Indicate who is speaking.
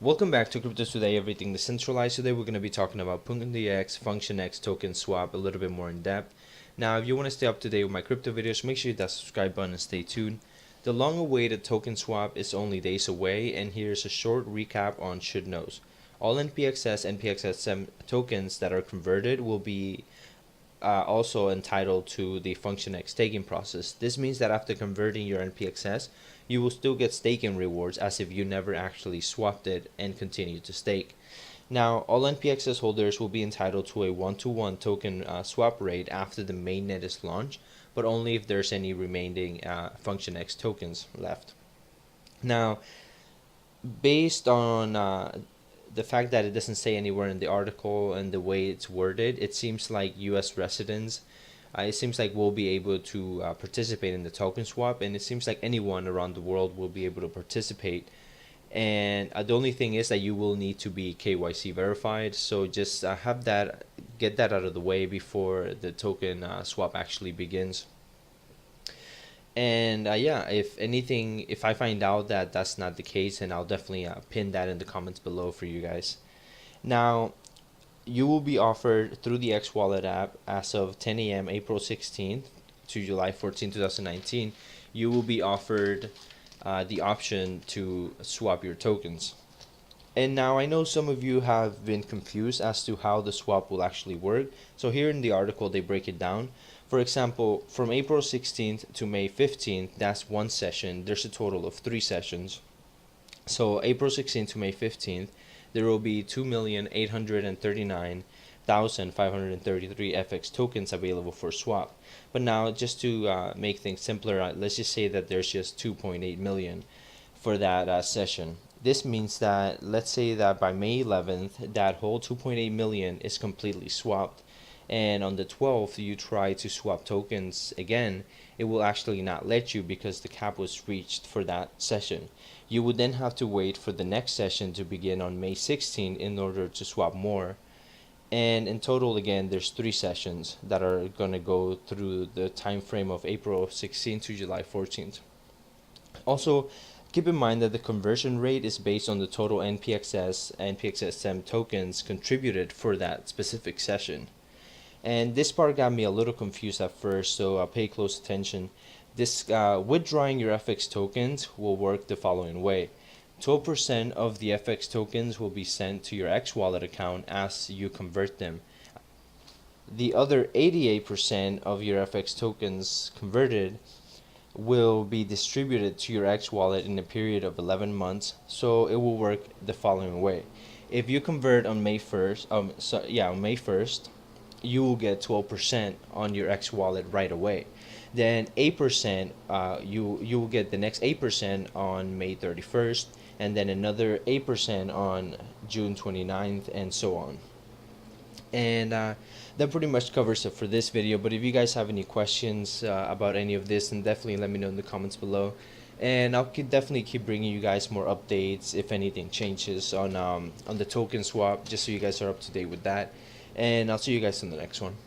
Speaker 1: Welcome back to Crypto Today, everything decentralized. Today we're going to be talking about Pundi X, Function X token swap a little bit more in depth. Now, if you want to stay up to date with my crypto videos, make sure you hit that subscribe button and stay tuned. The long-awaited token swap is only days away, and here's a short recap on should knows. All NPXS, NPXS tokens that are converted will be also entitled to the Function X staking process. This means that after converting your NPXS, you will still get staking rewards as if you never actually swapped it and continue to stake. Now, all NPXS holders will be entitled to a 1-to-1 token swap rate after the mainnet is launched, but only if there's any remaining Function X tokens left. Now, based on the fact that it doesn't say anywhere in the article and the way it's worded, it seems like US residents, it seems like we'll be able to participate in the token swap, and it seems like anyone around the world will be able to participate. And the only thing is that you will need to be KYC verified, so just get that out of the way before the token swap actually begins. And yeah, if I find out that that's not the case, then I'll definitely pin that in the comments below for you guys. Now, you will be offered through the X Wallet app as of 10 a.m. April 16th to July 14, 2019. You will be offered the option to swap your tokens. And now I know some of you have been confused as to how the swap will actually work. So here in the article, they break it down. For example, from April 16th to May 15th, that's one session. There's a total of 3 sessions. So April 16th to May 15th, there will be 2,839,533 FX tokens available for swap. But now, just to make things simpler, let's just say that there's just 2.8 million for that session. This means that, let's say that by May 11th, that whole 2.8 million is completely swapped. And on the 12th, you try to swap tokens again, it will actually not let you because the cap was reached for that session. You would then have to wait for the next session to begin on May 16 in order to swap more. And in total, again, there's 3 sessions that are going to go through the time frame of April 16 to July 14th. Also, keep in mind that the conversion rate is based on the total NPXS and NPXSM tokens contributed for that specific session. And this part got me a little confused at first, so pay close attention. This withdrawing your FX tokens will work the following way. 12% of the FX tokens will be sent to your X Wallet account as you convert them. The other 88% of your FX tokens converted will be distributed to your X Wallet in a period of 11 months, so it will work the following way. If you convert on May 1st, on May 1st, you will get 12% on your X Wallet right away. Then 8%, you will get the next 8% on May 31st, and then another 8% on June 29th, and so on. And that pretty much covers it for this video. But if you guys have any questions about any of this, then definitely let me know in the comments below. And I'll definitely keep bringing you guys more updates if anything changes on the token swap, just so you guys are up to date with that. And I'll see you guys in the next one.